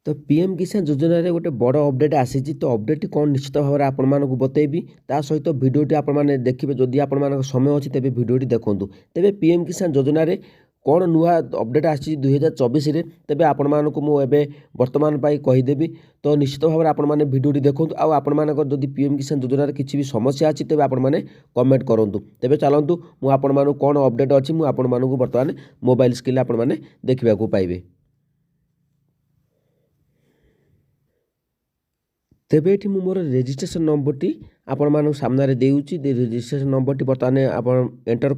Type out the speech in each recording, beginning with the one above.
तो पीएम किसान योजना रे गोटे बड़ अपडेट आसी तो अपडेट कौन निश्चित भाव में आपण बतेबी ता सहित भिडियोटी आपने देखिए जदि आपण समय अच्छी तेज भिडियोटी देखूँ तेरे पीएम किसान योजना रे कौन नुआ अपडेट आसी 2024 तेरे आपण मुझे बर्तमान कहीदेवी तो निश्चित भाव में आपण भिडियोटी देखूँ आपर जदि पीएम किसान योजना किसी भी समस्या अच्छी तेज आपने कमेंट करूँ तेज चलतु मुझे कौन अपडेट अच्छी मुझे बर्तमान मोबाइल स्क्रीन आपने देखा पाइबे। तेबे ये मोर रेजिस्ट्रेशन नंबरटी आपण सामने देउची रेजिस्ट्रेशन नंबरटी बर्तमान आप एंटर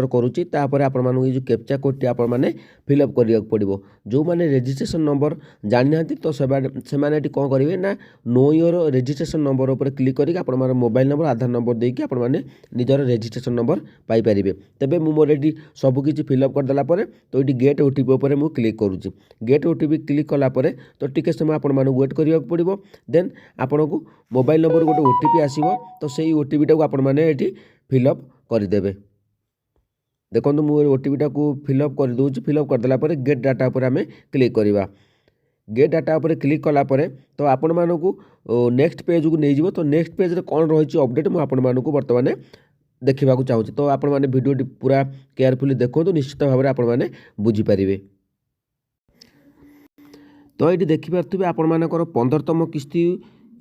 करुच्ची तापर आपण जो कैप्चा कोडटी आपने फिलअप करिया पड़ो जो मैंने रेजिस्ट्रेशन नंबर जानी ना तो से कौन करेंगे ना नो योर रेजिस्ट्रेशन नंबर उपर क्लिक करके आप मोबाइल नंबर आधार नंबर देके आपने निजर रेजिस्ट्रेशन नंबर पाइपर तेबे मोर ये सबकि फिलअप करदेला तो ये गेट ओटीपी उपर मुझे क्लिक करुच्ची गेट ओटीपी क्लिक कलापर तो टिके समय आपण वेट करा पड़ो देन आपन को मोबाइल नंबर गोटे ओटीपी आसीबो तो सेही ओटीपी टाको आपण माने एठी फिलअप करदेबे। देखो मु ओटीपी टाको फिलअप कर दूची फिलअप करदेला परे गेट डाटा पर आमे क्लिक करिवा गेट डाटा पर क्लिक कला परे तो आपण मानकु नेक्स्ट पेज को नहीं तो नेक्स्ट पेज रे कोन रहिछि अपडेट मु आपण मानकु वर्तमान देखिबा को चाहूची तो आपण माने वीडियो पूरा केयरफुली देखो तो निश्चित भाव में आपण माने बुझी परिबे। तो ये देखिपे आपण मानकर 15तम किस्ती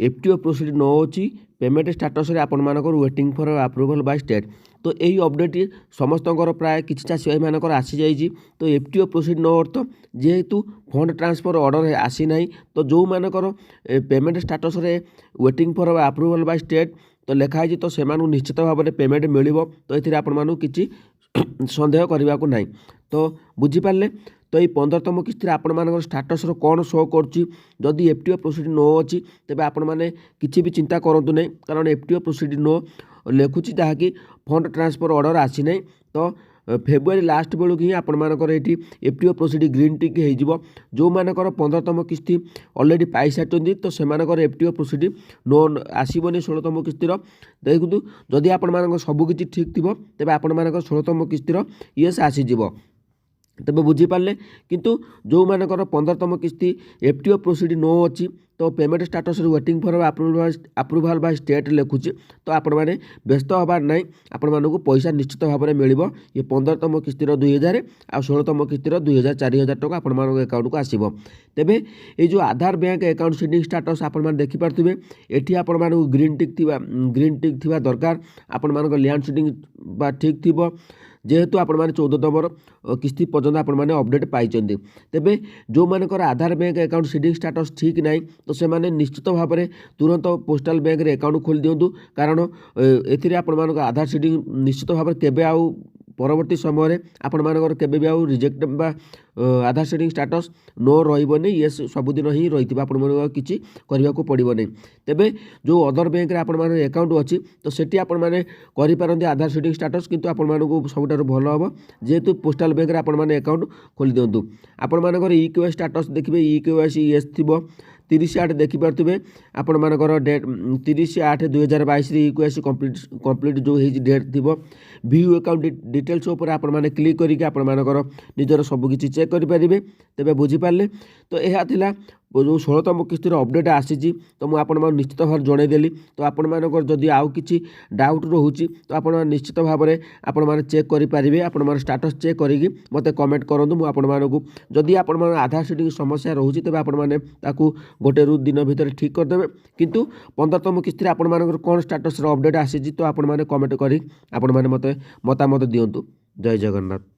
एफटीओ प्रोसीड न अच्छी पेमेंट स्टाटस आपण मानकर waiting for approval by state तो यही अपडेट समस्त प्राय किसी चाषी भाई मानकर आसी जाइए तो एफटीओ प्रोसीड न अर्थ जेहेतु फंड ट्रांसफर ऑर्डर आसी ना तो जो मानकर payment status waiting for approval by state तो लिखाई तो से निश्चित भाव में पेमेंट मिल तो ये आपण किसी सन्देह करने को ना तो बुझीपारे तो ये 15तम किस्ती आपण मान स्टाटस कौन शो करी एफटीओ प्रोसीड नो अच्छी तेज आपण मैंने किसी भी चिंता करूँ नहीं कारण एफटीओ प्रोसीड नो लिखुची जहाँकि फंड ट्रांसफर ऑर्डर आसी ना तो फेब्रुआरी लास्ट बेलू ही आपर ये एफटीओ प्रोसीड ग्रीन टिक हो जो मानकर 15तम किस्ती ऑलरेडी पाई सारी तो से एफटीओ प्रोसीड नो आसबनी 16तम किस्तीर देखु जदि आपण सबकि ठीक थी तेज आपण 16तम किस्तीर येस आसीज तेज बुझीपारे किंतु जो मानकर 15तम किस्ती एफटीओ प्रोसीड नो अच्छी तो payment status waiting for approval by state लिखुची तो आपण मैंने व्यस्त हबार ना आपण को पैसा निश्चित भाव में मिल ये 15तम किस्तीर 2000 आ 16तम किस्तीर 2000 4000 टका आपण अकाउंट को आसो तेबे ये जो आधार बैंक अकाउंट सीडिंग स्टाटस आपण देखिपे ये आपण ग्रीन टिक थी दरकार आपण लैंड सीडिंग ठीक थी जेहेतु आपण मैंने 14तम किस्ती पर्यटन आपण मैंने अपडेट पाई तेबे जो मानकर आधार बैंक अकाउंट सीडिंग स्टाटस ठीक ना तो से माने निश्चित भाव में तुरंत पोस्टाल बैंक रे अकाउंट खोली दिंतु कारण एथिरे आपण आधार सीडिंग निश्चित भाव में केबे आउ परवर्ती समय आपण मानकर केबे भी आउ रिजेक्ट बा आधार सीडिंग स्टाटस नो रही ये सबुदिन ही रही आप किसी करने को पड़ो नहीं तेबे जो अदर बैंक रे आपण माने अकाउंट अच्छी तो सेठी आपण माने करि पारंती आधार सीडिंग स्टाटस किंतु आपण मानकु सबुठारु भल हम जेहेतु पोस्टाल बैंक रे आपण माने अकाउंट खोली दिंतु आपण मानकर इक्यूआई स्टाटस देखिए इक्यूआई एस थी 30/8 देखिपे आपण मानकर डेट 30/8/2022 इक्यूआई कंप्लीट जो है डेट थी व्यू अकाउंट डिटेल्स उपर आपण माने क्लिक करके आपण मानकर निजर सबकि चेक करेंगे तेज बुझीपारे तो यह थिला जो 16तम किस्तीर अपडेट आसी तो मुझे निश्चित भाव जनईदेली तो आपण मानकर जदि आउ किसी डाउट रोचे तो आप निश्चित भाव में आपण मैंने चेक करेंगे आपण स्टाटस चेक करके मत कमेंट करूँ मुझे जदि आप आधार सीडिंग समस्या रोचे तेज आपने गोटे रु दिन भितर ठीक करदे किंतु 15तम किस्ती आपण मानकर कौन स्टाटस अपडेट आसी तो आपण मैंने कमेंट कर मत मतामत दिंतु। जय जगन्नाथ।